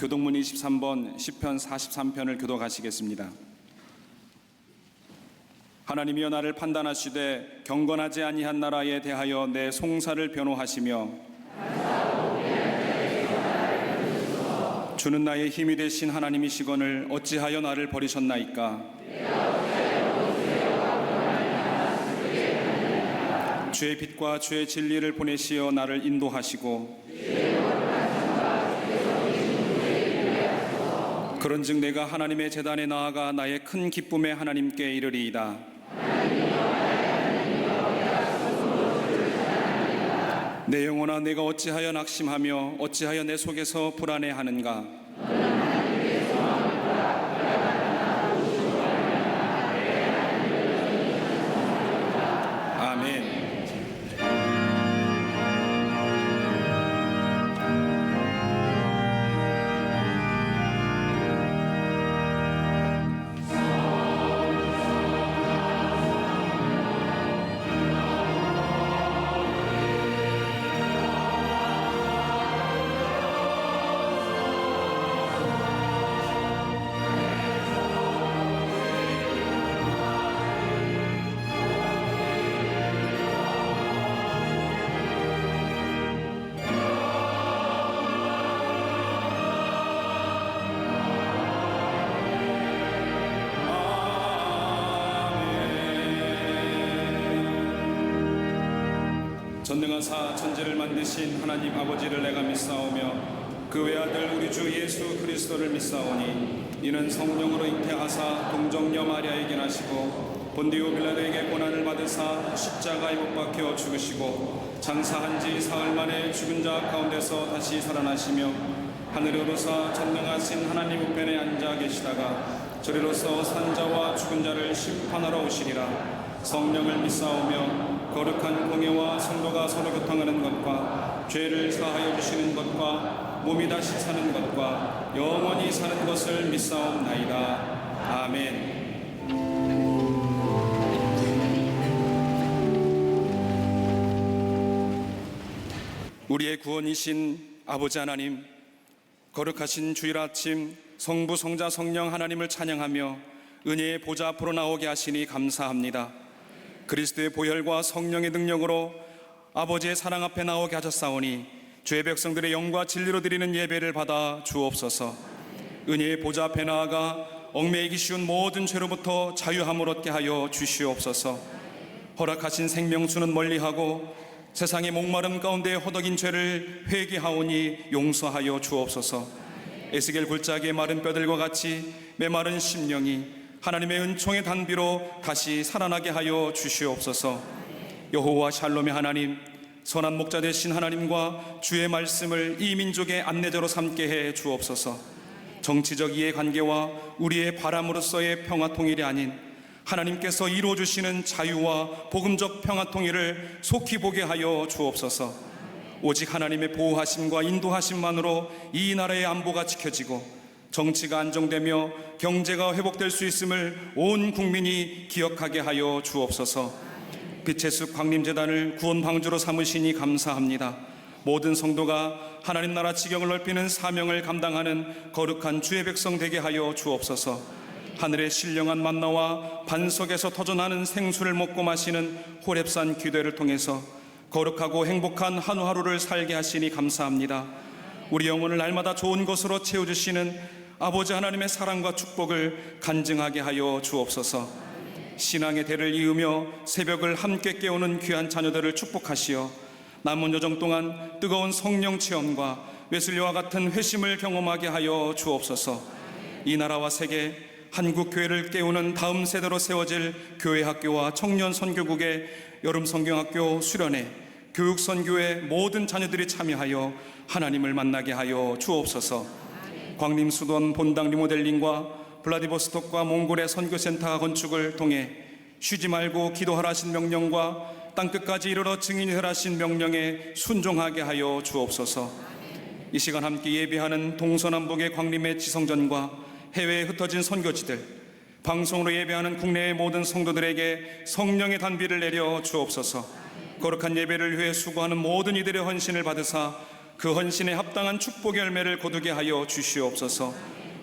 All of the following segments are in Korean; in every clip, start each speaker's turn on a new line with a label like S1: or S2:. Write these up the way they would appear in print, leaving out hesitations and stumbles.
S1: 교동문 23번 시편 43편을 교독하시겠습니다. 하나님이여 나를 판단하시되 경건하지 아니한 나라에 대하여 내 송사를 변호하시며 주는 나의 힘이 되신 하나님이시거늘 어찌하여 나를 버리셨나이까. 주의 빛과 주의 진리를 보내시어 나를 인도하시고 그런즉 내가 하나님의 제단에 나아가 나의 큰 기쁨에 하나님께 이르리이다. 내 영혼아, 내가 어찌하여 낙심하며 어찌하여 내 속에서 불안해하는가. 아멘. 전능하사 천지를 만드신 하나님 아버지를 내가 믿사오며 그 외아들 우리 주 예수 그리스도를 믿사오니 이는 성령으로 잉태하사 동정녀 마리아에게 나시고 본디오 빌라도에게 고난을 받으사 십자가에 못 박혀 죽으시고 장사한 지 사흘 만에 죽은 자 가운데서 다시 살아나시며 하늘에 오르사 전능하신 하나님 우편에 앉아 계시다가 저리로서 산자와 죽은 자를 심판하러 오시리라. 성령을 믿사오며 거룩한 공예와 성도가 서로 교통하는 것과 죄를 사하여 주시는 것과 몸이 다시 사는 것과 영원히 사는 것을 믿사옵나이다. 아멘. 우리의 구원이신 아버지 하나님, 거룩하신 주일 아침 성부 성자 성령 하나님을 찬양하며 은혜의 보좌 앞으로 나오게 하시니 감사합니다. 그리스도의 보혈과 성령의 능력으로 아버지의 사랑 앞에 나오게 하셨사오니 주의 백성들의 영과 진리로 드리는 예배를 받아 주옵소서. 은혜의 보좌 앞에 나아가 얽매이기 쉬운 모든 죄로부터 자유함을 얻게 하여 주시옵소서. 허락하신 생명수는 멀리하고 세상의 목마름 가운데 허덕인 죄를 회개하오니 용서하여 주옵소서. 에스겔 굴짝의 마른 뼈들과 같이 메마른 심령이 하나님의 은총의 단비로 다시 살아나게 하여 주시옵소서. 여호와 샬롬의 하나님, 선한 목자 되신 하나님과 주의 말씀을 이 민족의 안내자로 삼게 해 주옵소서. 정치적 이해관계와 우리의 바람으로서의 평화통일이 아닌 하나님께서 이루어주시는 자유와 복음적 평화통일을 속히 보게 하여 주옵소서. 오직 하나님의 보호하심과 인도하심만으로 이 나라의 안보가 지켜지고 정치가 안정되며 경제가 회복될 수 있음을 온 국민이 기억하게 하여 주옵소서. 빛의 숲 광림재단을 구원 방주로 삼으시니 감사합니다. 모든 성도가 하나님 나라 지경을 넓히는 사명을 감당하는 거룩한 주의 백성 되게 하여 주옵소서. 하늘의 신령한 만나와 반석에서 터져나는 생수를 먹고 마시는 호렙산 기도회를 통해서 거룩하고 행복한 한 하루를 살게 하시니 감사합니다. 우리 영혼을 날마다 좋은 것으로 채워주시는 아버지 하나님의 사랑과 축복을 간증하게 하여 주옵소서. 신앙의 대를 이으며 새벽을 함께 깨우는 귀한 자녀들을 축복하시어 남은 여정 동안 뜨거운 성령 체험과 웨슬리와 같은 회심을 경험하게 하여 주옵소서. 이 나라와 세계 한국 교회를 깨우는 다음 세대로 세워질 교회 학교와 청년 선교국의 여름 성경학교 수련회, 교육 선교의 모든 자녀들이 참여하여 하나님을 만나게 하여 주옵소서. 광림 수도원 본당 리모델링과 블라디보스톡과 몽골의 선교센터 건축을 통해 쉬지 말고 기도하라 하신 명령과 땅끝까지 이르러 증인하라 하신 명령에 순종하게 하여 주옵소서. 이 시간 함께 예배하는 동서남북의 광림의 지성전과 해외에 흩어진 선교지들, 방송으로 예배하는 국내의 모든 성도들에게 성령의 단비를 내려 주옵소서. 거룩한 예배를 위해 수고하는 모든 이들의 헌신을 받으사 그 헌신에 합당한 축복의 열매를 거두게 하여 주시옵소서.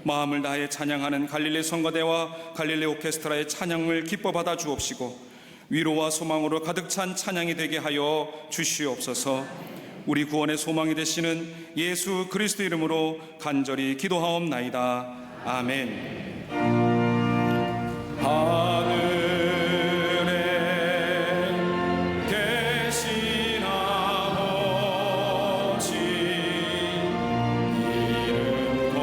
S1: 마음을 다해 찬양하는 갈릴리 성가대와 갈릴리 오케스트라의 찬양을 기뻐 받아 주옵시고 위로와 소망으로 가득 찬 찬양이 되게 하여 주시옵소서. 우리 구원의 소망이 되시는 예수 그리스도 이름으로 간절히 기도하옵나이다. 아멘. 하늘에 계신 아버지, 이름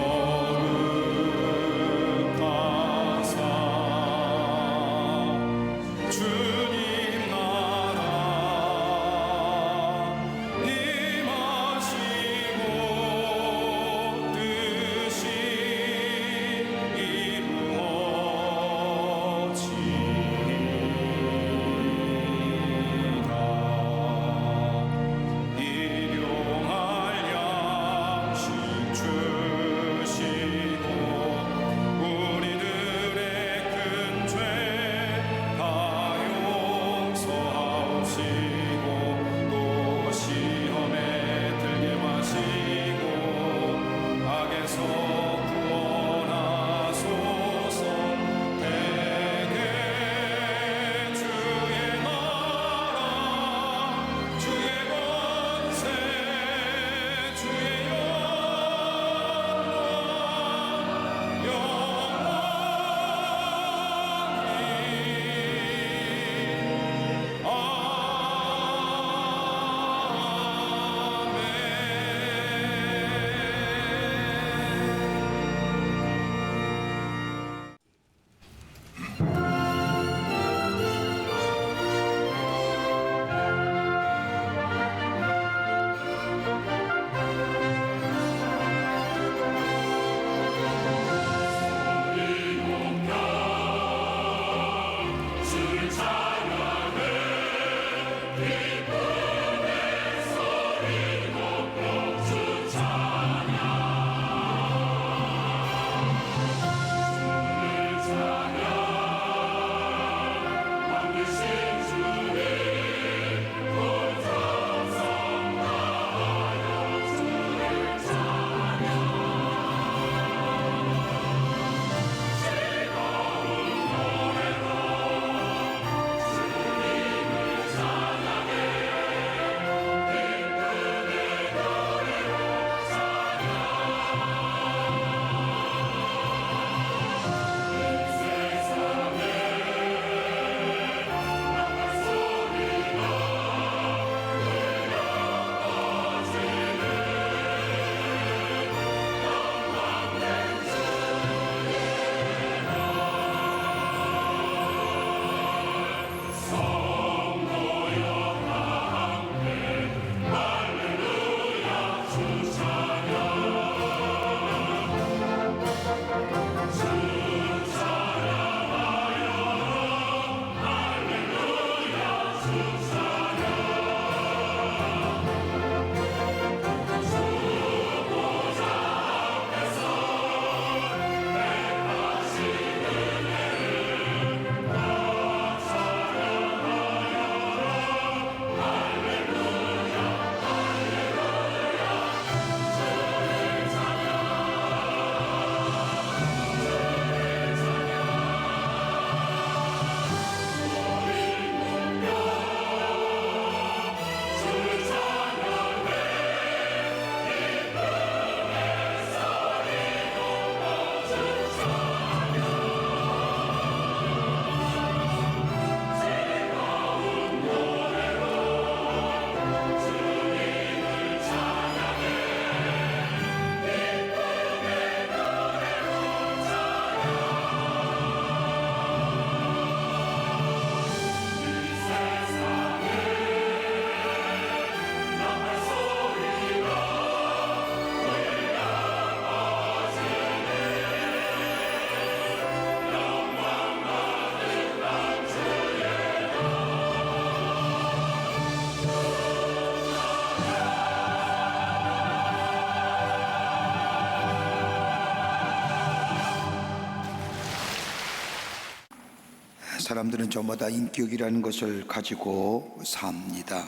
S2: 사람들은 저마다 인격이라는 것을 가지고 삽니다.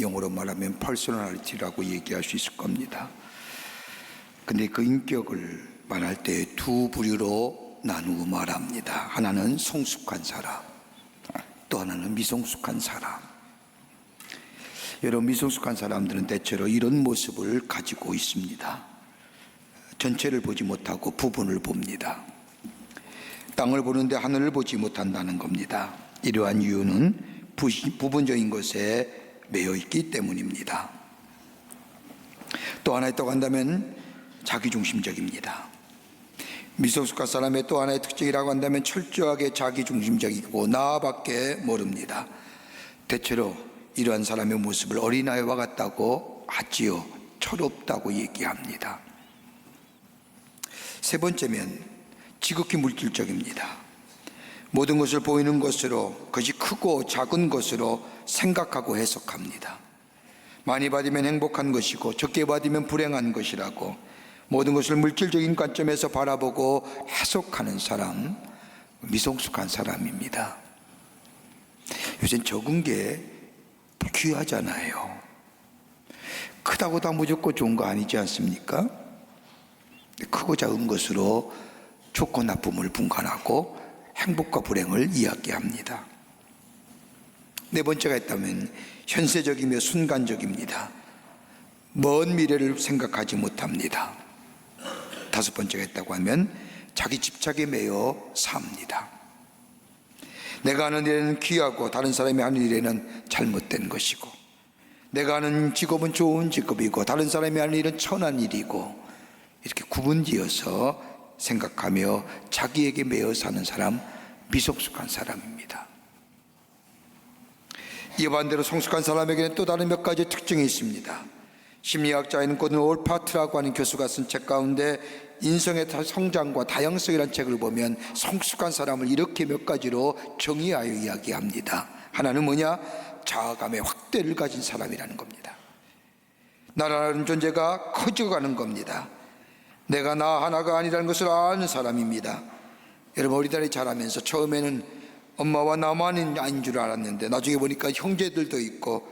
S2: 영어로 말하면 퍼스널리티라고 얘기할 수 있을 겁니다. 근데 그 인격을 말할 때 두 부류로 나누고 말합니다. 하나는 성숙한 사람, 또 하나는 미성숙한 사람. 여러분, 미성숙한 사람들은 대체로 이런 모습을 가지고 있습니다. 전체를 보지 못하고 부분을 봅니다. 땅을 보는데 하늘을 보지 못한다는 겁니다. 이러한 이유는 부분적인 것에 매여 있기 때문입니다. 또 하나 있다고 한다면 자기중심적입니다. 미성숙한 사람의 또 하나의 특징이라고 한다면 철저하게 자기중심적이고 나밖에 모릅니다. 대체로 이러한 사람의 모습을 어린아이와 같다고 하지요. 철없다고 얘기합니다. 세 번째면 지극히 물질적입니다. 모든 것을 보이는 것으로, 그것이 크고 작은 것으로 생각하고 해석합니다. 많이 받으면 행복한 것이고 적게 받으면 불행한 것이라고 모든 것을 물질적인 관점에서 바라보고 해석하는 사람, 미성숙한 사람입니다. 요새는 적은 게 귀하잖아요. 크다고 다 무조건 좋은 거 아니지 않습니까? 크고 작은 것으로 좋고 나쁨을 분간하고 행복과 불행을 이야기합니다. 네 번째가 있다면 현세적이며 순간적입니다. 먼 미래를 생각하지 못합니다. 다섯 번째가 있다고 하면 자기 집착에 매여 삽니다. 내가 하는 일에는 귀하고 다른 사람이 하는 일에는 잘못된 것이고, 내가 하는 직업은 좋은 직업이고 다른 사람이 하는 일은 천한 일이고, 이렇게 구분지어서 생각하며 자기에게 매여 사는 사람, 미성숙한 사람입니다. 이 반대로 성숙한 사람에게는 또 다른 몇 가지 특징이 있습니다. 심리학자인 고든 올파트라고 하는 교수가 쓴 책 가운데 인성의 성장과 다양성이라는 책을 보면 성숙한 사람을 이렇게 몇 가지로 정의하여 이야기합니다. 하나는 뭐냐? 자아감의 확대를 가진 사람이라는 겁니다. 나라는 존재가 커져가는 겁니다. 내가 나 하나가 아니라는 것을 아는 사람입니다. 여러분, 어린아이 자라면서 처음에는 엄마와 나만이 아닌 줄 알았는데 나중에 보니까 형제들도 있고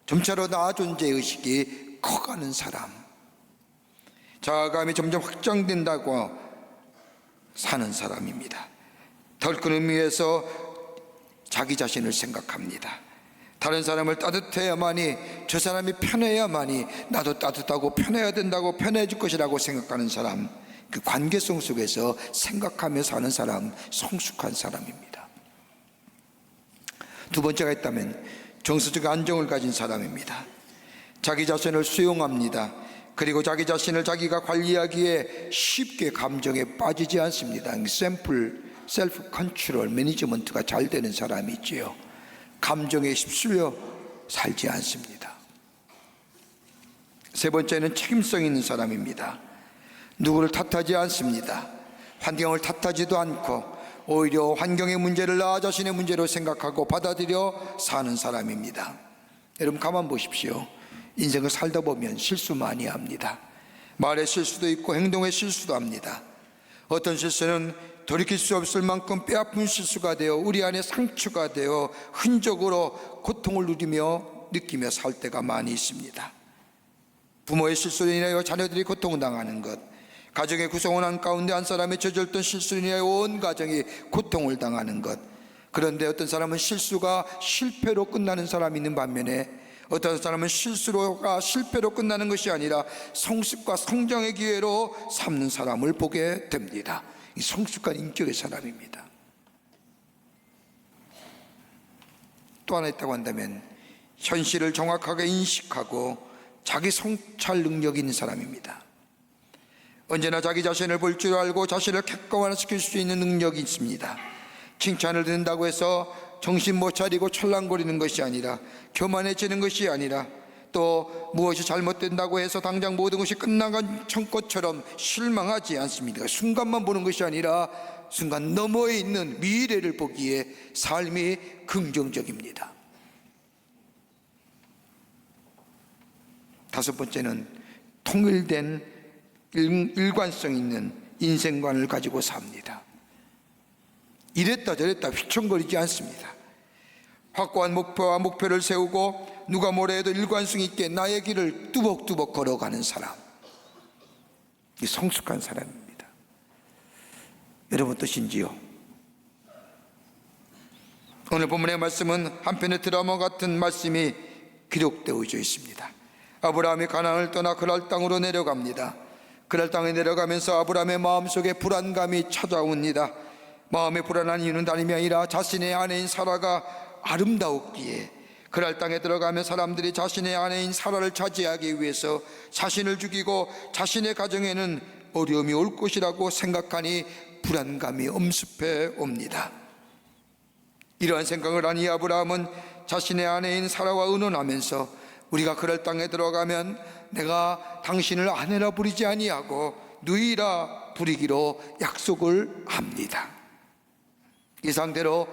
S2: 점차로 나 존재의식이 커가는 사람, 자아감이 점점 확장된다고 사는 사람입니다. 덜 큰 의미에서 자기 자신을 생각합니다. 다른 사람을 따뜻해야만이, 저 사람이 편해야만이 나도 따뜻하고 편해야 된다고, 편해질 것이라고 생각하는 사람, 그 관계성 속에서 생각하며 사는 사람, 성숙한 사람입니다. 두 번째가 있다면 정서적 안정을 가진 사람입니다. 자기 자신을 수용합니다. 그리고 자기 자신을 자기가 관리하기에 쉽게 감정에 빠지지 않습니다. 셀프 컨트롤 매니지먼트가 잘 되는 사람이 있지요. 감정에 휩쓸려 살지 않습니다. 세 번째는 책임성 있는 사람입니다. 누구를 탓하지 않습니다. 환경을 탓하지도 않고 오히려 환경의 문제를 나 자신의 문제로 생각하고 받아들여 사는 사람입니다. 여러분, 가만 보십시오. 인생을 살다 보면 실수 많이 합니다. 말의 실수도 있고 행동의 실수도 합니다. 어떤 실수는 돌이킬 수 없을 만큼 뼈아픈 실수가 되어 우리 안에 상처가 되어 흔적으로 고통을 느끼며 살 때가 많이 있습니다. 부모의 실수로 인하여 자녀들이 고통을 당하는 것, 가정의 구성원 한 가운데 한 사람의 저질렀던 실수로 인하여 온 가정이 고통을 당하는 것. 그런데 어떤 사람은 실수가 실패로 끝나는 사람이 있는 반면에 어떤 사람은 실수가 실패로 끝나는 것이 아니라 성숙과 성장의 기회로 삼는 사람을 보게 됩니다. 이 성숙한 인격의 사람입니다. 또 하나 있다고 한다면 현실을 정확하게 인식하고 자기 성찰 능력이 있는 사람입니다. 언제나 자기 자신을 볼 줄 알고 자신을 객관화시킬 수 있는 능력이 있습니다. 칭찬을 듣는다고 해서 정신 못 차리고 철랑거리는 것이 아니라, 교만해지는 것이 아니라, 또 무엇이 잘못된다고 해서 당장 모든 것이 끝나간 것처럼 실망하지 않습니다. 순간만 보는 것이 아니라 순간 너머에 있는 미래를 보기에 삶이 긍정적입니다. 다섯 번째는 통일된 일관성 있는 인생관을 가지고 삽니다. 이랬다 저랬다 휘청거리지 않습니다. 확고한 목표와 목표를 세우고 누가 뭐라 해도 일관성 있게 나의 길을 뚜벅뚜벅 걸어가는 사람, 이 성숙한 사람입니다. 여러분 뜻인지요? 오늘 본문의 말씀은 한편의 드라마 같은 말씀이 기록되어져 있습니다. 아브라함이 가나안을 떠나 그랄 땅으로 내려갑니다. 그랄 땅에 내려가면서 아브라함의 마음속에 불안감이 찾아옵니다. 마음이 불안한 이유는 다름이 아니라 자신의 아내인 사라가 아름다웠기에 그랄 땅에 들어가면 사람들이 자신의 아내인 사라를 차지하기 위해서 자신을 죽이고 자신의 가정에는 어려움이 올 것이라고 생각하니 불안감이 엄습해 옵니다. 이러한 생각을 한 이 아브라함은 자신의 아내인 사라와 의논하면서 우리가 그럴 땅에 들어가면 내가 당신을 아내라 부르지 아니하고 누이라 부르기로 약속을 합니다. 이 상태로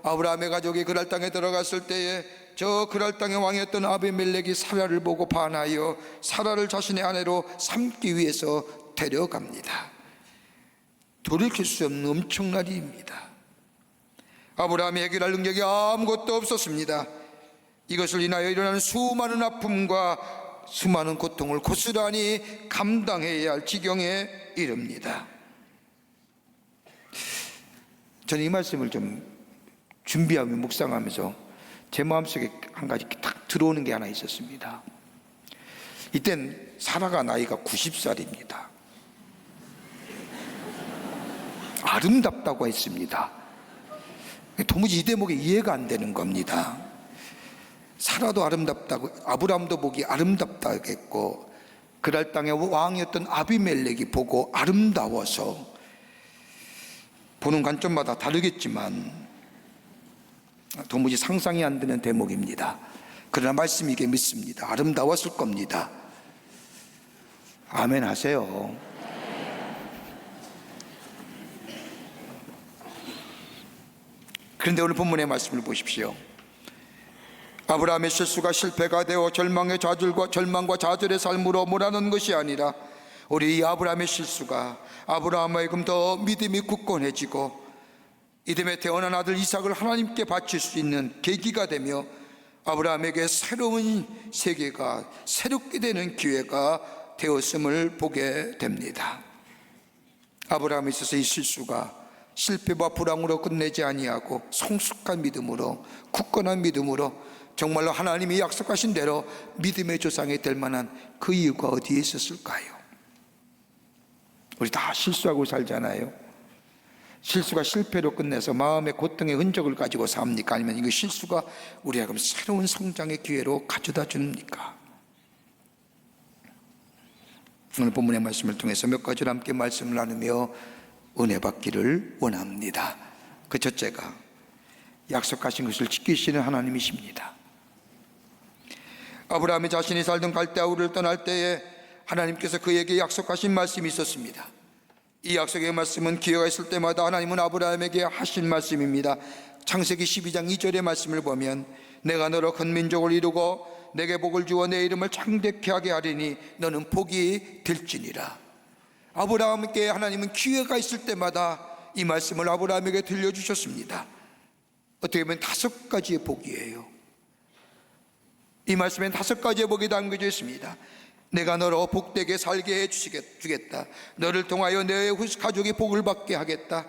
S2: 아브라함의 가족이 그랄 땅에 들어갔을 때에 저 그랄 땅의 왕이었던 아비멜렉이 사라를 보고 반하여 사라를 자신의 아내로 삼기 위해서 데려갑니다. 돌이킬 수 없는 엄청난 일입니다. 아브라함이 해결할 능력이 아무것도 없었습니다. 이것을 인하여 일어나는 수많은 아픔과 수많은 고통을 고스란히 감당해야 할 지경에 이릅니다. 저는 이 말씀을 좀 준비하며 묵상하면서 제 마음속에 한 가지 딱 들어오는 게 하나 있었습니다. 이땐 사라가 나이가 90살입니다. 아름답다고 했습니다. 도무지 이 대목에 이해가 안 되는 겁니다. 사라도 아름답다고, 아브라함도 보기 아름답다겠고 그랄 땅의 왕이었던 아비멜렉이 보고 아름다워서, 보는 관점마다 다르겠지만 도무지 상상이 안 되는 대목입니다. 그러나 말씀이게 믿습니다. 아름다웠을 겁니다. 아멘 하세요. 그런데 오늘 본문의 말씀을 보십시오. 아브라함의 실수가 실패가 되어 절망과 좌절의 삶으로 몰아넣은 것이 아니라 우리 이 아브라함의 실수가 아브라함에게끔 더 믿음이 굳건해지고 이듬해 태어난 아들 이삭을 하나님께 바칠 수 있는 계기가 되며 아브라함에게 새로운 세계가 새롭게 되는 기회가 되었음을 보게 됩니다. 아브라함에 있어서 이 실수가 실패와 불황으로 끝내지 아니하고 성숙한 믿음으로, 굳건한 믿음으로 정말로 하나님이 약속하신 대로 믿음의 조상이 될 만한 그 이유가 어디에 있었을까요? 우리 다 실수하고 살잖아요. 실수가 실패로 끝내서 마음의 고통의 흔적을 가지고 삽니까? 아니면 이거 실수가 우리에게 새로운 성장의 기회로 가져다 줍니까? 오늘 본문의 말씀을 통해서 몇 가지를 함께 말씀을 나누며 은혜 받기를 원합니다. 그 첫째가 약속하신 것을 지키시는 하나님이십니다. 아브라함이 자신이 살던 갈대아 우르를 떠날 때에 하나님께서 그에게 약속하신 말씀이 있었습니다. 이 약속의 말씀은 기회가 있을 때마다 하나님은 아브라함에게 하신 말씀입니다. 창세기 12장 2절의 말씀을 보면 내가 너로 큰 민족을 이루고 내게 복을 주어 내 이름을 창대케 하게 하리니 너는 복이 될지니라. 아브라함께 하나님은 기회가 있을 때마다 이 말씀을 아브라함에게 들려주셨습니다. 어떻게 보면 5가지의 복이에요. 이 말씀엔 5가지의 복이 담겨져 있습니다. 내가 너로 복되게 살게 해주겠다. 너를 통하여 내 가족이 복을 받게 하겠다.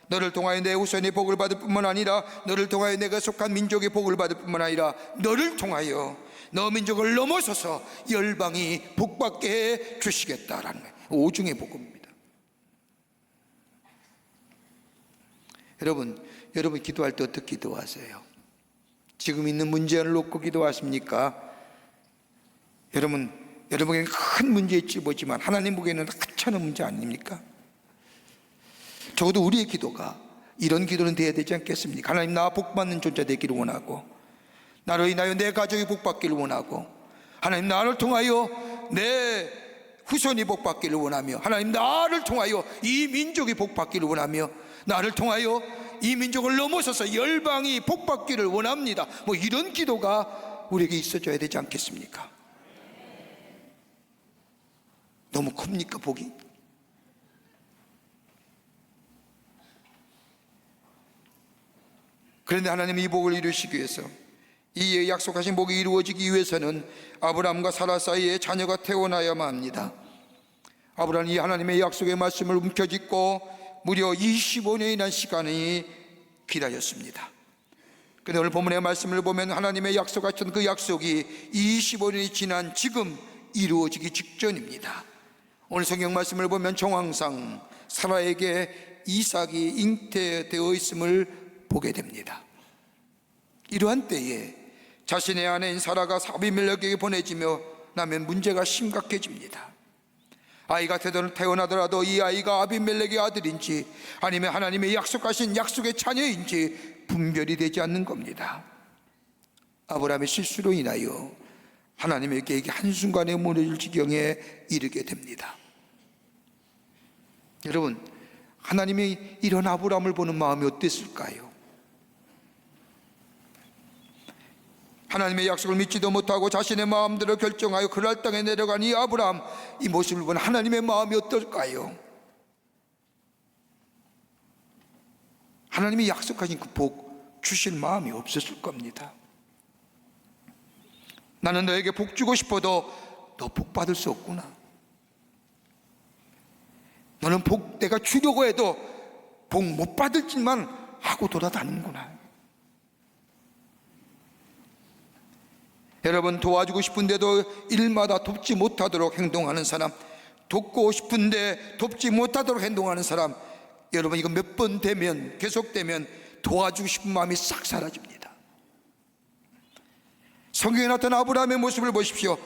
S2: 너를 통하여 내 후손이 복을 받을 뿐만 아니라 너를 통하여 내가 속한 민족이 복을 받을 뿐만 아니라 너를 통하여 너 민족을 넘어서서 열방이 복받게 해 주시겠다라는 거예요. 5중의 복음입니다. 여러분 기도할 때 어떻게 기도하세요? 지금 있는 문제를 놓고 기도하십니까? 여러분에게는 큰 문제일지 보지만 하나님 보기에는 하찮은 문제 아닙니까? 적어도 우리의 기도가 이런 기도는 돼야 되지 않겠습니까? 하나님, 나 복받는 존재 되기를 원하고 나로 인하여 내 가족이 복받기를 원하고 하나님, 나를 통하여 내 후손이 복받기를 원하며 하나님, 나를 통하여 이 민족이 복받기를 원하며 나를 통하여 이 민족을 넘어서서 열방이 복받기를 원합니다. 이런 기도가 우리에게 있어줘야 되지 않겠습니까? 너무 큽니까 복이? 그런데 하나님이 이 복을 이루시기 위해서, 이 약속하신 복이 이루어지기 위해서는 아브라함과 사라 사이에 자녀가 태어나야만 합니다. 아브라함이 이 하나님의 약속의 말씀을 움켜쥐고 무려 25년이라는 시간이 기다렸습니다. 그런데 오늘 본문의 말씀을 보면 하나님의 약속하신 그 약속이 25년이 지난 지금 이루어지기 직전입니다. 오늘 성경 말씀을 보면 정황상 사라에게 이삭이 잉태되어 있음을 보게 됩니다. 이러한 때에 자신의 아내인 사라가 아비멜렉에게 보내지며 나면 문제가 심각해집니다. 아이가 태어나더라도 이 아이가 아비멜렉의 아들인지 아니면 하나님의 약속하신 약속의 자녀인지 분별이 되지 않는 겁니다. 아브라함의 실수로 인하여 하나님의 계획이 한순간에 무너질 지경에 이르게 됩니다. 여러분, 하나님이 이런 아브라함을 보는 마음이 어땠을까요? 하나님의 약속을 믿지도 못하고 자신의 마음대로 결정하여 그랄 땅에 내려간 이 아브라함, 이 모습을 보는 하나님의 마음이 어떨까요? 하나님이 약속하신 그 복 주실 마음이 없었을 겁니다. 나는 너에게 복 주고 싶어도 너 복 받을 수 없구나. 너는 복 내가 주려고 해도 복 못 받을 짓만 하고 돌아다니는구나. 여러분, 도와주고 싶은데도 일마다 돕지 못하도록 행동하는 사람, 돕고 싶은데 돕지 못하도록 행동하는 사람, 여러분 이거 몇 번 되면, 계속되면 도와주고 싶은 마음이 싹 사라집니다. 성경에 나타난 아브라함의 모습을 보십시오.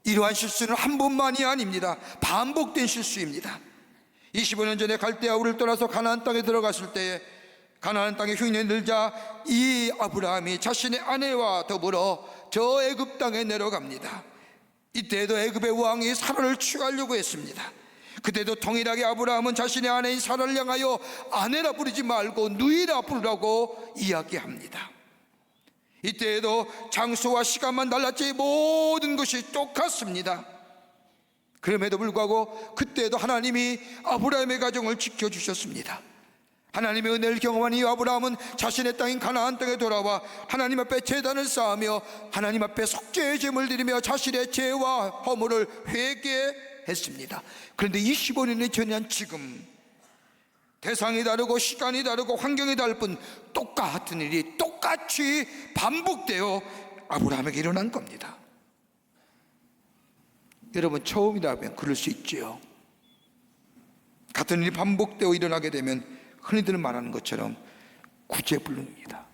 S2: 이러한 실수는 한 번만이 아닙니다. 반복된 실수입니다. 25년 전에 갈대아 우를 떠나서 가나안 땅에 들어갔을 때에 가나안 땅에 흉년이 들자 이 아브라함이 자신의 아내와 더불어 저 애굽 땅에 내려갑니다. 이때에도 애굽의 왕이 사라를 취하려고 했습니다. 그때도 동일하게 아브라함은 자신의 아내인 사라를 향하여 아내라 부르지 말고 누이라 부르라고 이야기합니다. 이때에도 장소와 시간만 달랐지 모든 것이 똑같습니다. 그럼에도 불구하고 그때도 하나님이 아브라함의 가정을 지켜주셨습니다. 하나님의 은혜를 경험한 이 아브라함은 자신의 땅인 가나안 땅에 돌아와 하나님 앞에 제단을 쌓으며 하나님 앞에 속죄의 제물을 드리며 자신의 죄와 허물을 회개했습니다. 그런데 25년이 지난 지금 대상이 다르고 시간이 다르고 환경이 다를 뿐 똑같은 일이 똑같이 반복되어 아브라함에게 일어난 겁니다. 여러분, 처음이라면 그럴 수 있지요. 같은 일이 반복되어 일어나게 되면 흔히들 말하는 것처럼 구제불능입니다.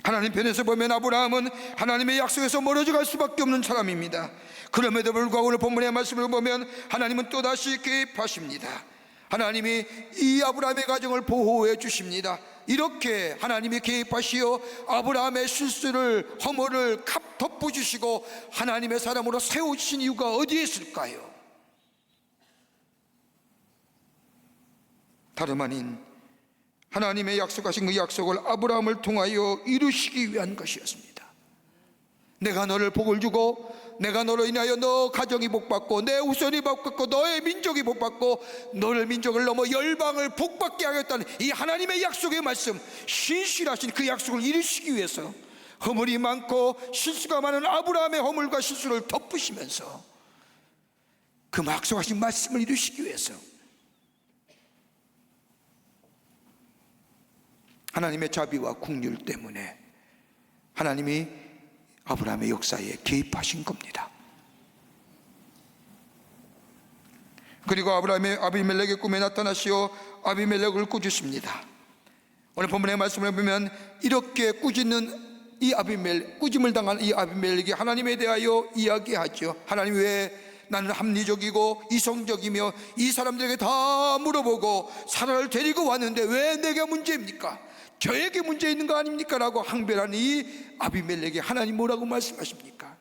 S2: 하나님 편에서 보면 아브라함은 하나님의 약속에서 멀어져 갈 수밖에 없는 사람입니다. 그럼에도 불구하고 오늘 본문의 말씀을 보면 하나님은 또다시 개입하십니다. 하나님이 이 아브라함의 가정을 보호해 주십니다. 이렇게 하나님이 개입하시어 아브라함의 실수를, 허물을 덮어주시고 하나님의 사람으로 세우신 이유가 어디에 있을까요? 다름 아닌 하나님의 약속하신 그 약속을 아브라함을 통하여 이루시기 위한 것이었습니다. 내가 너를 복을 주고 내가 너로 인하여 너 가정이 복받고 내 후손이 복받고 너의 민족이 복받고 너를 민족을 넘어 열방을 복받게 하겠다는 이 하나님의 약속의 말씀, 신실하신 그 약속을 이루시기 위해서 허물이 많고 실수가 많은 아브라함의 허물과 실수를 덮으시면서 그 약속하신 말씀을 이루시기 위해서 하나님의 자비와 긍휼 때문에 하나님이 아브라함의 역사에 개입하신 겁니다. 그리고 아브라함의 아비멜렉의 꿈에 나타나시어 아비멜렉을 꾸짖습니다. 오늘 본문의 말씀을 보면 이렇게 꾸짖는 이 아비멜렉, 꾸짐을 당한 이 아비멜렉이 하나님에 대하여 이야기하죠. 하나님, 왜 나는 합리적이고 이성적이며 이 사람들에게 다 물어보고 사라를 데리고 왔는데 왜 내가 문제입니까? 저에게 문제 있는 거 아닙니까? 라고 항변한 이 아비멜렉이 하나님 뭐라고 말씀하십니까?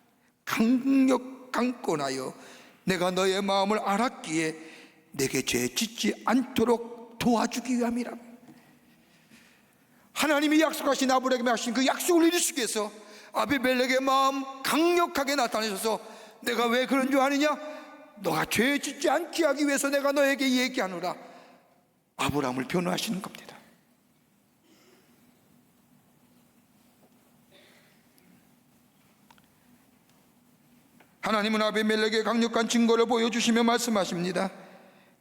S2: 강권하여 내가 너의 마음을 알았기에 내게 죄 짓지 않도록 도와주기 위함이라. 하나님이 약속하신 아브라함에게 하신 그 약속을 이루시기 위해서 아비멜렉의 마음 강력하게 나타내셔서 내가 왜 그런 줄 아느냐? 너가 죄 짓지 않게 하기 위해서 내가 너에게 얘기하노라. 아브라함을 변호하시는 겁니다. 하나님은 아비멜렉의 강력한 증거를 보여주시며 말씀하십니다.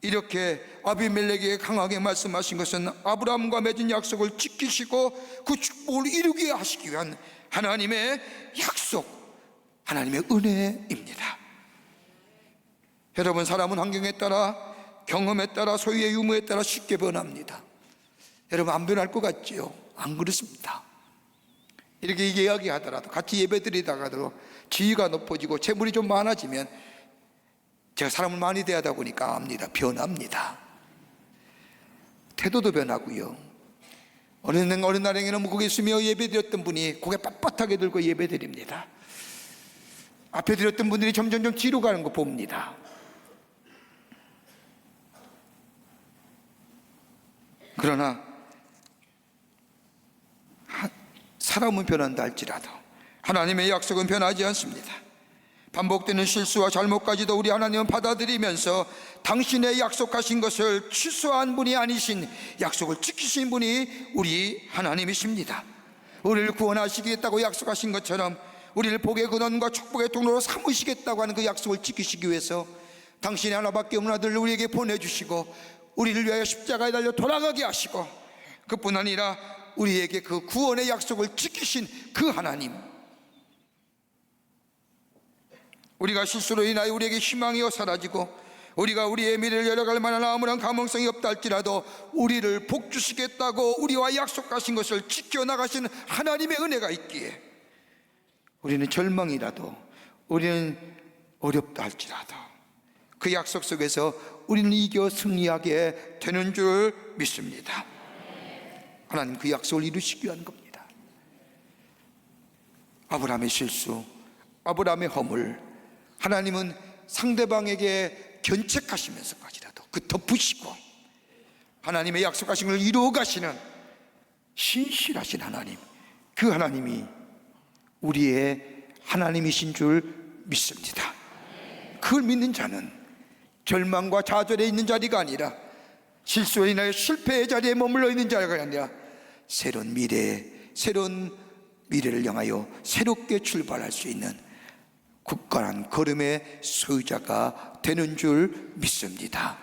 S2: 이렇게 아비멜렉에게 강하게 말씀하신 것은 아브라함과 맺은 약속을 지키시고 그 축복을 이루게 하시기 위한 하나님의 약속, 하나님의 은혜입니다. 여러분, 사람은 환경에 따라, 경험에 따라, 소유의 유무에 따라 쉽게 변합니다. 여러분, 안 변할 것 같지요? 안 그렇습니다. 이렇게 이야기하더라도, 같이 예배드리다가도 지위가 높아지고 재물이 좀 많아지면, 제가 사람을 많이 대하다 보니까 압니다. 변합니다. 태도도 변하고요. 어느 날에는 거기 있으며 예배드렸던 분이 고개 빳빳하게 들고 예배드립니다. 앞에 드렸던 분들이 점점 뒤로 가는 거 봅니다. 그러나 사람은 변한다 할지라도 하나님의 약속은 변하지 않습니다. 반복되는 실수와 잘못까지도 우리 하나님은 받아들이면서 당신의 약속하신 것을 취소한 분이 아니신, 약속을 지키신 분이 우리 하나님이십니다. 우리를 구원하시겠다고 약속하신 것처럼 우리를 복의 근원과 축복의 통로로 삼으시겠다고 하는 그 약속을 지키시기 위해서 당신의 하나밖에 없는 아들을 우리에게 보내주시고 우리를 위하여 십자가에 달려 돌아가게 하시고, 그뿐 아니라 우리에게 그 구원의 약속을 지키신 그 하나님, 우리가 실수로 인하여 우리에게 희망이 사라지고 우리가 우리의 미래를 열어갈 만한 아무런 가능성이 없다 할지라도 우리를 복주시겠다고 우리와 약속하신 것을 지켜나가신 하나님의 은혜가 있기에 우리는 절망이라도, 우리는 어렵다 할지라도 그 약속 속에서 우리는 이겨 승리하게 되는 줄 믿습니다. 하나님 그 약속을 이루시기 위한 겁니다. 아브라함의 실수, 아브라함의 허물, 하나님은 상대방에게 견책하시면서까지라도 그 덮으시고 하나님의 약속하신 걸 이루어 가시는 신실하신 하나님, 그 하나님이 우리의 하나님이신 줄 믿습니다. 그걸 믿는 자는 절망과 좌절에 있는 자리가 아니라, 실수로 인하여 실패의 자리에 머물러 있는 자리가 아니라 새로운 미래를 향하여 새롭게 출발할 수 있는 굳건한 걸음의 소유자가 되는 줄 믿습니다.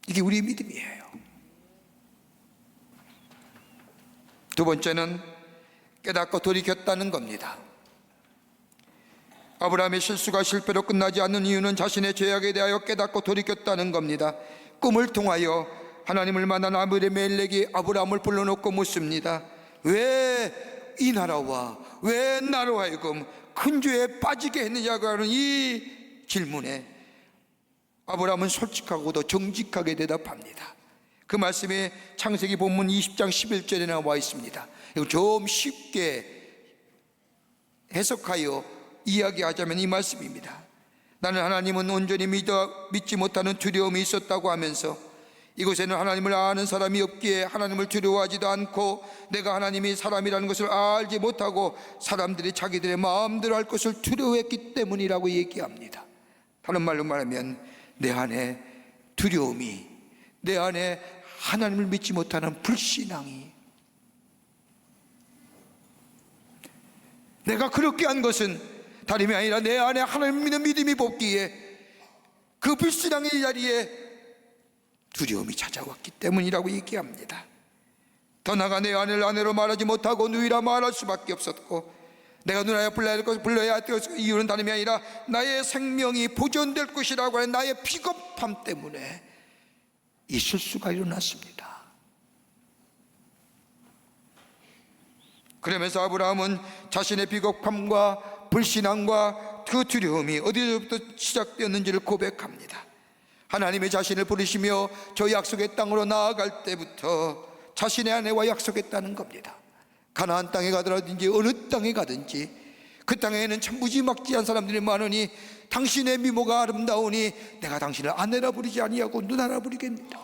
S2: 이게 우리의 믿음이에요. 두 번째는 깨닫고 돌이켰다는 겁니다. 아브라함의 실수가 실패로 끝나지 않는 이유는 자신의 죄악에 대하여 깨닫고 돌이켰다는 겁니다. 꿈을 통하여 하나님을 만난 아비멜렉이 아브라함을 불러놓고 묻습니다. 왜 이 나라와 왜 나로 하여금 큰 죄에 빠지게 했느냐고 하는 이 질문에 아브라함은 솔직하고도 정직하게 대답합니다. 그 말씀이 창세기 본문 20장 11절에 나와 있습니다. 이거 좀 쉽게 해석하여 이야기하자면 이 말씀입니다. 나는 하나님은 온전히 믿지 못하는 두려움이 있었다고 하면서 이곳에는 하나님을 아는 사람이 없기에 하나님을 두려워하지도 않고 내가 하나님이 사람이라는 것을 알지 못하고 사람들이 자기들의 마음대로 할 것을 두려워했기 때문이라고 얘기합니다. 다른 말로 말하면 내 안에 두려움이, 내 안에 하나님을 믿지 못하는 불신앙이, 내가 그렇게 한 것은 다름이 아니라 내 안에 하나님 믿는 믿음이 없기에 그 불신앙의 자리에 두려움이 찾아왔기 때문이라고 얘기합니다. 더 나아가 내 아내로 말하지 못하고 누이라 말할 수밖에 없었고, 내가 누나야 불러야 할 이유는 다름이 아니라 나의 생명이 보존될 것이라고 하는 나의 비겁함 때문에 이 실수가 일어났습니다. 그러면서 아브라함은 자신의 비겁함과 불신앙과 그 두려움이 어디서부터 시작되었는지를 고백합니다. 하나님이 자신을 부르시며 저 약속의 땅으로 나아갈 때부터 자신의 아내와 약속했다는 겁니다. 가나안 땅에 가더라든지 어느 땅에 가든지 그 땅에는 참 무지막지한 사람들이 많으니 당신의 미모가 아름다우니 내가 당신을 아내라 부르지 아니하고 누나라 부르겠습니다.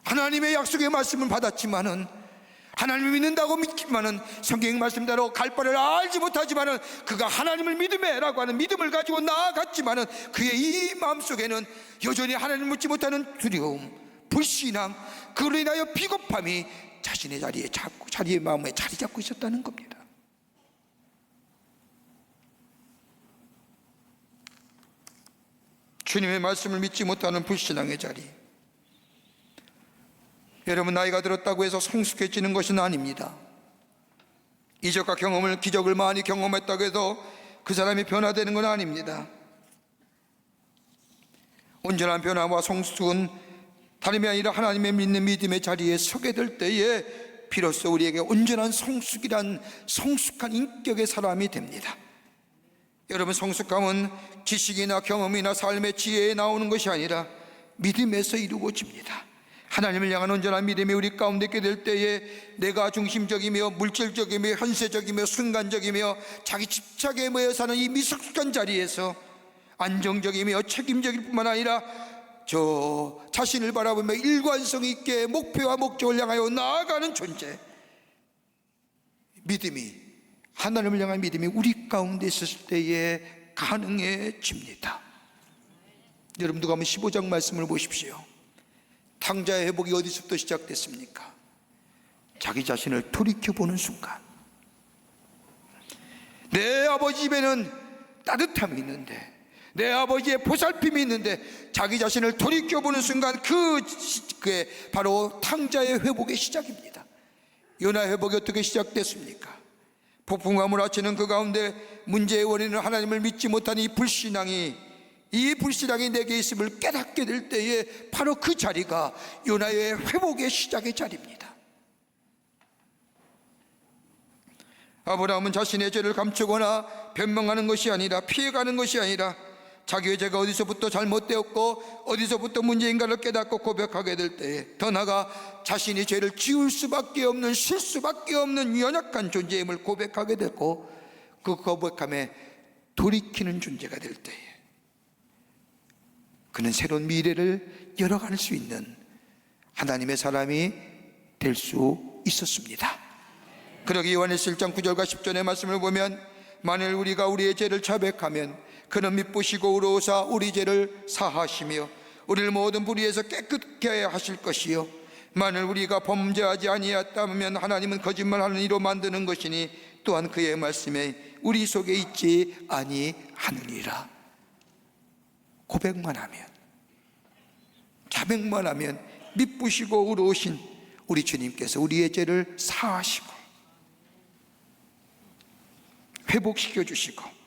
S2: 하나님의 약속의 말씀을 받았지만은, 하나님을 믿는다고 믿지만은 성경 말씀대로 갈 바를 알지 못하지만은 그가 하나님을 믿음에라고 하는 믿음을 가지고 나아갔지만은 그의 이 마음속에는 여전히 하나님을 믿지 못하는 두려움, 불신앙, 그로 인하여 비겁함이 자신의 자리의 마음에 자리 잡고 있었다는 겁니다. 주님의 말씀을 믿지 못하는 불신앙의 자리. 여러분, 나이가 들었다고 해서 성숙해지는 것은 아닙니다. 이적과 기적을 많이 경험했다고 해서 그 사람이 변화되는 건 아닙니다. 온전한 변화와 성숙은 다름이 아니라 하나님의 믿는 믿음의 자리에 서게 될 때에 비로소 우리에게 온전한 성숙이란 성숙한 인격의 사람이 됩니다. 여러분, 성숙함은 지식이나 경험이나 삶의 지혜에 나오는 것이 아니라 믿음에서 이루어집니다. 하나님을 향한 온전한 믿음이 우리 가운데 있게 될 때에 내가 중심적이며 물질적이며 현세적이며 순간적이며 자기 집착에 모여 사는 이 미숙한 자리에서 안정적이며 책임적일 뿐만 아니라 저 자신을 바라보며 일관성 있게 목표와 목적을 향하여 나아가는 존재, 믿음이, 하나님을 향한 믿음이 우리 가운데 있었을 때에 가능해집니다. 여러분, 누가 한번 15장 말씀을 보십시오. 탕자의 회복이 어디서부터 시작됐습니까? 자기 자신을 돌이켜보는 순간. 내 아버지 집에는 따뜻함이 있는데, 내 아버지의 보살핌이 있는데, 자기 자신을 돌이켜보는 순간 그게 바로 탕자의 회복의 시작입니다. 요나 회복이 어떻게 시작됐습니까? 폭풍과 몰아치는 그 가운데 문제의 원인은 하나님을 믿지 못한 이 불신앙이 내게 있음을 깨닫게 될 때에 바로 그 자리가 요나의 회복의 시작의 자리입니다. 아브라함은 자신의 죄를 감추거나 변명하는 것이 아니라, 피해가는 것이 아니라 자기의 죄가 어디서부터 잘못되었고 어디서부터 문제인가를 깨닫고 고백하게 될 때에 더 나아가 자신이 죄를 지울 수밖에 없는, 쉴 수밖에 없는 연약한 존재임을 고백하게 되고, 그 고백함에 돌이키는 존재가 될 때에 그는 새로운 미래를 열어갈 수 있는 하나님의 사람이 될 수 있었습니다. 그러기 요한일서 1장 9절과 10절의 말씀을 보면, 만일 우리가 우리의 죄를 자백하면 그는 미쁘시고 의로우사 우리 죄를 사하시며 우리를 모든 불의에서 깨끗게 하실 것이요, 만일 우리가 범죄하지 아니하였다면 하나님은 거짓말하는 이로 만드는 것이니 또한 그의 말씀에 우리 속에 있지 아니하느니라. 고백만 하면, 자백만 하면 미쁘시고 의로우신 우리 주님께서 우리의 죄를 사하시고 회복시켜 주시고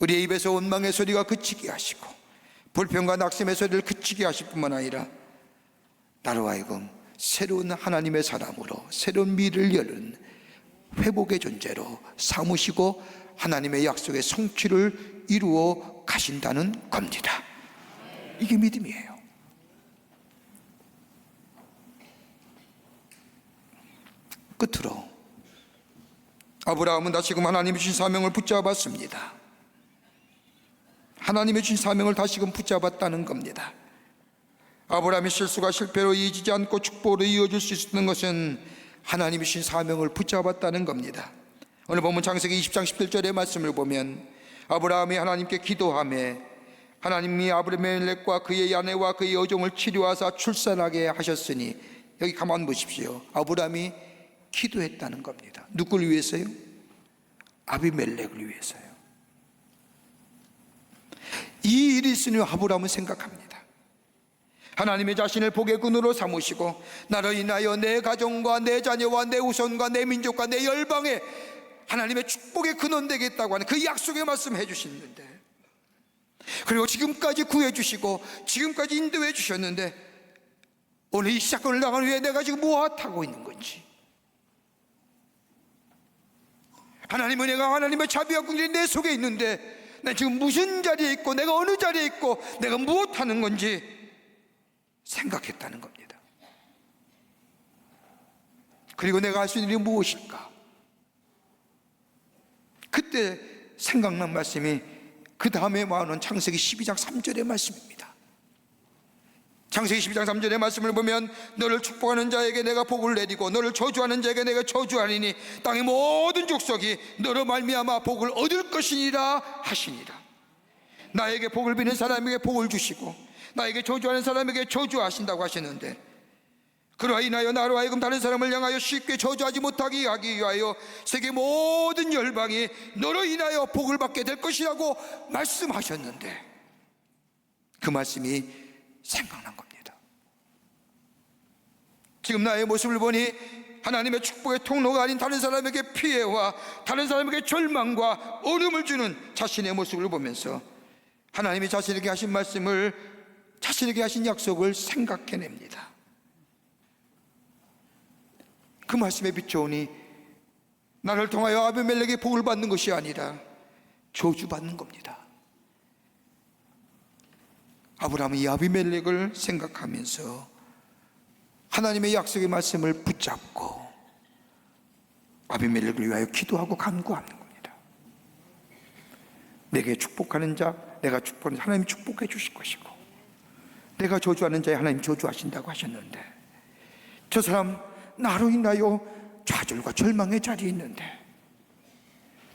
S2: 우리의 입에서 원망의 소리가 그치게 하시고 불평과 낙심의 소리를 그치게 하실 뿐만 아니라 나로 하여금 새로운 하나님의 사람으로 새로운 미래를 여는 회복의 존재로 삼으시고 하나님의 약속의 성취를 이루어 가신다는 겁니다. 이게 믿음이에요. 끝으로 아브라함은 다시금 하나님의 주신 사명을 붙잡았습니다. 하나님의 주신 사명을 다시금 붙잡았다는 겁니다. 아브라함의 실수가 실패로 이어지지 않고 축복으로 이어질 수 있었던 것은 하나님의 주신 사명을 붙잡았다는 겁니다. 오늘 본문 창세기 20장 17절의 말씀을 보면, 아브라함이 하나님께 기도하며 하나님이 아브라멜렉과 그의 아내와 그의 여종을 치료하사 출산하게 하셨으니, 여기 가만 보십시오. 아브라함이 기도했다는 겁니다. 누구를 위해서요? 아비멜렉을 위해서요. 이 일이 있으니 아브라함은 생각합니다. 하나님의 자신을 복의 근으로 삼으시고 나로 인하여 내 가정과 내 자녀와 내 후손과 내 민족과 내 열방에 하나님의 축복의 근원 되겠다고 하는 그 약속의 말씀 해주시는데, 그리고 지금까지 구해주시고 지금까지 인도해 주셨는데 오늘 이 사건을 나가기 위해 내가 지금 무엇하고 있는 건지, 하나님은 내가 하나님의 자비와 긍휼이 내 속에 있는데 난 지금 무슨 자리에 있고 내가 어느 자리에 있고 내가 무엇하는 건지 생각했다는 겁니다. 그리고 내가 할 수 있는 일이 무엇일까? 그때 생각난 말씀이 그 다음에 나오는 창세기 12장 3절의 말씀입니다. 창세기 12장 3절의 말씀을 보면, 너를 축복하는 자에게 내가 복을 내리고 너를 저주하는 자에게 내가 저주하리니 땅의 모든 족속이 너로 말미암아 복을 얻을 것이니라 하시니라. 나에게 복을 비는 사람에게 복을 주시고 나에게 저주하는 사람에게 저주하신다고 하시는데, 그러하여 나로 하여금 다른 사람을 향하여 쉽게 저주하지 못하게 하기 위하여 세계 모든 열방이 너로 인하여 복을 받게 될 것이라고 말씀하셨는데, 그 말씀이 생각난 겁니다. 지금 나의 모습을 보니 하나님의 축복의 통로가 아닌 다른 사람에게 피해와 다른 사람에게 절망과 어려움을 주는 자신의 모습을 보면서 하나님이 자신에게 하신 말씀을, 자신에게 하신 약속을 생각해냅니다. 그 말씀에 비춰오니 나를 통하여 아비멜렉의 복을 받는 것이 아니라 저주받는 겁니다. 아브라함은 이 아비멜렉을 생각하면서 하나님의 약속의 말씀을 붙잡고 아비멜렉을 위하여 기도하고 간구하는 겁니다. 내게 축복하는 자, 내가 축복하는 자 하나님이 축복해 주실 것이고, 내가 저주하는 자에 하나님 저주하신다고 하셨는데, 저 사람 나로 인하여 좌절과 절망의 자리에 있는데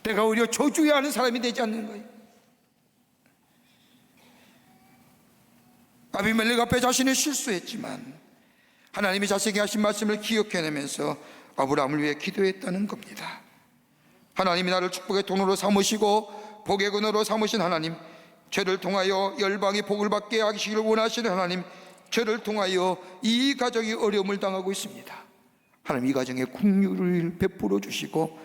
S2: 내가 오히려 저주해야 하는 사람이 되지 않는 거예요. 아비멜렉 앞에 자신이 실수했지만 하나님이 자신에게 하신 말씀을 기억해내면서 아브라함을 위해 기도했다는 겁니다. 하나님이 나를 축복의 통로로 삼으시고 복의 근원으로 삼으신 하나님, 저를 통하여 열방이 복을 받게 하시기를 원하시는 하나님, 저를 통하여 이 가정이 어려움을 당하고 있습니다. 하나님, 이 가정에 긍휼을 베풀어 주시고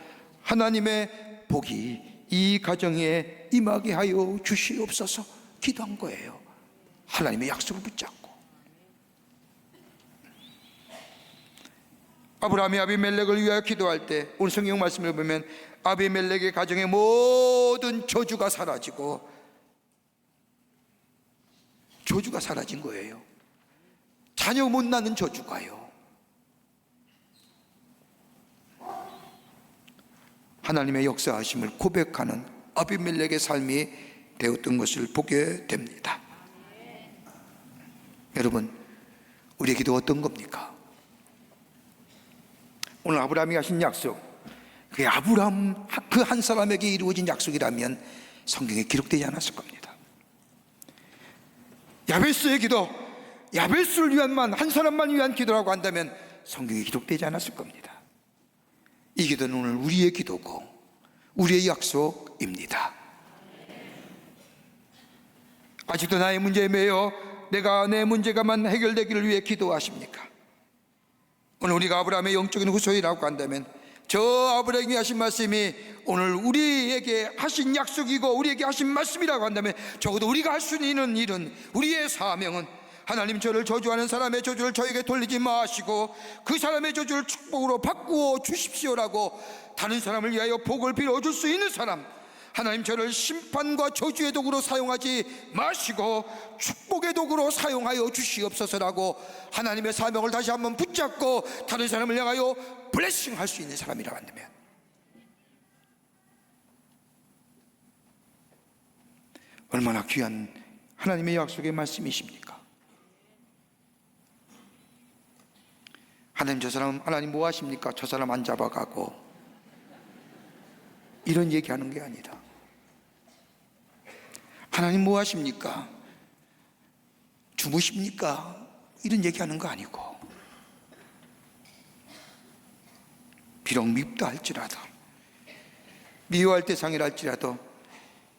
S2: 하나님의 복이 이 가정에 임하게 하여 주시옵소서 기도한 거예요. 하나님의 약속을 붙잡고. 아브라함이 아비멜렉을 위하여 기도할 때 오늘 성경 말씀을 보면 아비멜렉의 가정의 모든 저주가 사라지고, 저주가 사라진 거예요. 자녀 못 낳는 저주가요. 하나님의 역사하심을 고백하는 아비멜렉의 삶이 되었던 것을 보게 됩니다. 여러분, 우리의 기도 어떤 겁니까? 오늘 아브라함이 하신 약속, 그게 아브라함 그 한 사람에게 이루어진 약속이라면 성경에 기록되지 않았을 겁니다. 야베스의 기도, 야베스를 위한만, 한 사람만 위한 기도라고 한다면 성경에 기록되지 않았을 겁니다. 이 기도는 오늘 우리의 기도고 우리의 약속입니다. 아직도 나의 문제에 매여 내가 내 문제가만 해결되기를 위해 기도하십니까? 오늘 우리가 아브라함의 영적인 후손이라고 한다면 저 아브라함이 하신 말씀이 오늘 우리에게 하신 약속이고 우리에게 하신 말씀이라고 한다면 적어도 우리가 할 수 있는 일은, 우리의 사명은 하나님, 저를 저주하는 사람의 저주를 저에게 돌리지 마시고 그 사람의 저주를 축복으로 바꾸어 주십시오라고 다른 사람을 위하여 복을 빌어줄 수 있는 사람, 하나님, 저를 심판과 저주의 도구로 사용하지 마시고 축복의 도구로 사용하여 주시옵소서라고 하나님의 사명을 다시 한번 붙잡고 다른 사람을 향하여 블레싱 할 수 있는 사람이라고 한다면, 얼마나 귀한 하나님의 약속의 말씀이십니까? 하나님, 저 사람 하나님 뭐 하십니까? 저 사람 안 잡아가고, 이런 얘기하는 게 아니라 하나님 뭐 하십니까? 주무십니까? 이런 얘기하는 거 아니고, 비록 밉다 할지라도, 미워할 대상이라 할지라도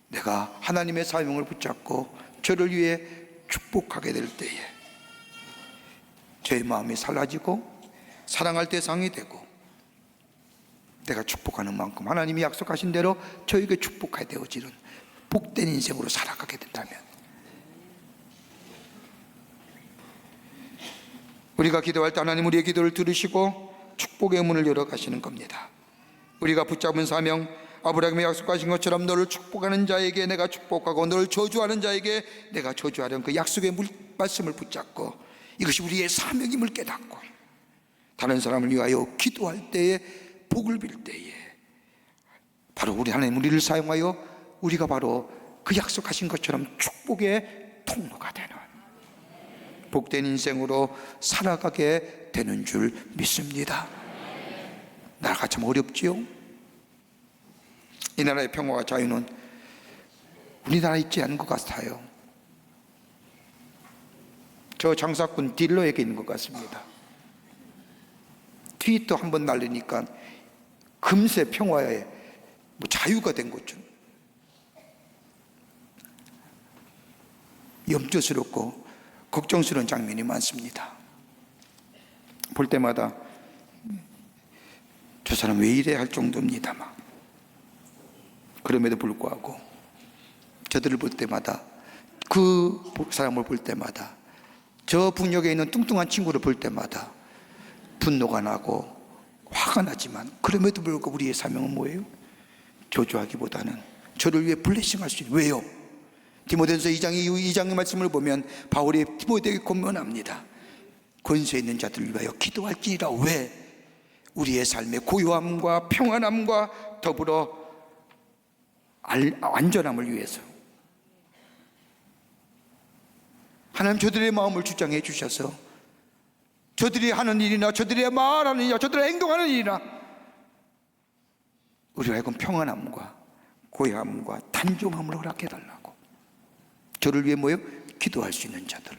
S2: 내가 하나님의 사명을 붙잡고 저를 위해 축복하게 될 때에 저의 마음이 사라지고 사랑할 대상이 되고, 내가 축복하는 만큼 하나님이 약속하신 대로 저에게 축복하게 되어지는 복된 인생으로 살아가게 된다면, 우리가 기도할 때 하나님 우리의 기도를 들으시고 축복의 문을 열어 가시는 겁니다. 우리가 붙잡은 사명, 아브라함이 약속하신 것처럼 너를 축복하는 자에게 내가 축복하고 너를 저주하는 자에게 내가 저주하려는 그 약속의 말씀을 붙잡고 이것이 우리의 사명임을 깨닫고 다른 사람을 위하여 기도할 때에, 복을 빌 때에 바로 우리 하나님 우리를 사용하여 우리가 바로 그 약속하신 것처럼 축복의 통로가 되는 복된 인생으로 살아가게 되는 줄 믿습니다. 나라가 참 어렵지요? 이 나라의 평화와 자유는 우리나라에 있지 않은 것 같아요. 저 장사꾼 딜러에게 있는 것 같습니다. 트위터 한번 날리니까 금세 평화에 자유가 된 것처럼. 염려스럽고 걱정스러운 장면이 많습니다. 볼 때마다 저 사람 왜 이래 할 정도입니다. 막. 그럼에도 불구하고 저들을 볼 때마다, 그 사람을 볼 때마다, 저 북녘에 있는 뚱뚱한 친구를 볼 때마다 분노가 나고 화가 나지만, 그럼에도 불구하고 우리의 사명은 뭐예요? 조조하기보다는 저를 위해 블레싱할 수 있는. 왜요? 디모데전서 2장의 말씀을 보면 바울이 디모데에게 권면합니다. 권세 있는 자들을 위하여 기도할지니라. 왜? 우리의 삶의 고요함과 평안함과 더불어 안전함을 위해서. 하나님 저들의 마음을 주장해 주셔서 저들이 하는 일이나 저들의 말하는 일이나 저들의 행동하는 일이나 우리가 하여금 평안함과 고요함과 단종함을 허락해 달라고. 저를 위해 뭐예요? 기도할 수 있는 자들.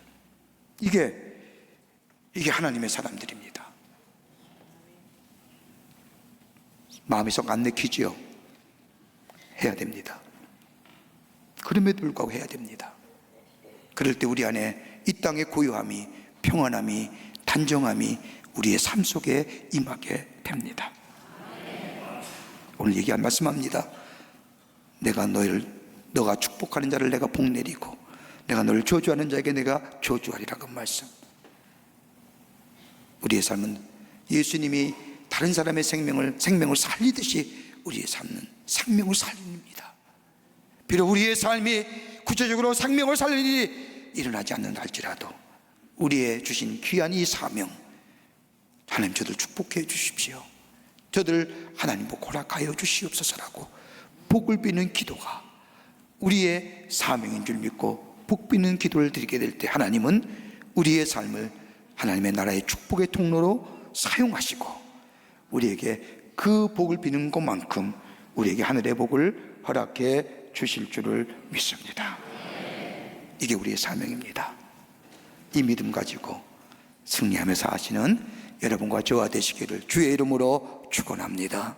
S2: 이게 하나님의 사람들입니다. 마음이 썩 안 내키지요? 해야 됩니다. 그럼에도 불구하고 해야 됩니다. 그럴 때 우리 안에 이 땅의 고요함이, 평안함이, 단정함이 우리의 삶 속에 임하게 됩니다. 오늘 얘기한 말씀합니다. 너가 축복하는 자를 내가 복 내리고 내가 너를 저주하는 자에게 내가 저주하리라. 그 말씀. 우리의 삶은 예수님이 다른 사람의 생명을 살리듯이 우리의 삶은 생명을 살립니다. 비록 우리의 삶이 구체적으로 생명을 살리는 일이 일어나지 않는다 할지라도 우리의 주신 귀한 이 사명, 하나님 저들 축복해 주십시오. 저들 하나님 복 허락하여 주시옵소서라고 복을 비는 기도가 우리의 사명인 줄 믿고 복 비는 기도를 드리게 될 때 하나님은 우리의 삶을 하나님의 나라의 축복의 통로로 사용하시고 우리에게 그 복을 비는 것만큼 우리에게 하늘의 복을 허락해 주실 줄을 믿습니다. 이게 우리의 사명입니다. 이 믿음 가지고 승리하며 사시는 여러분과 저와 되시기를 주의 이름으로 축원합니다.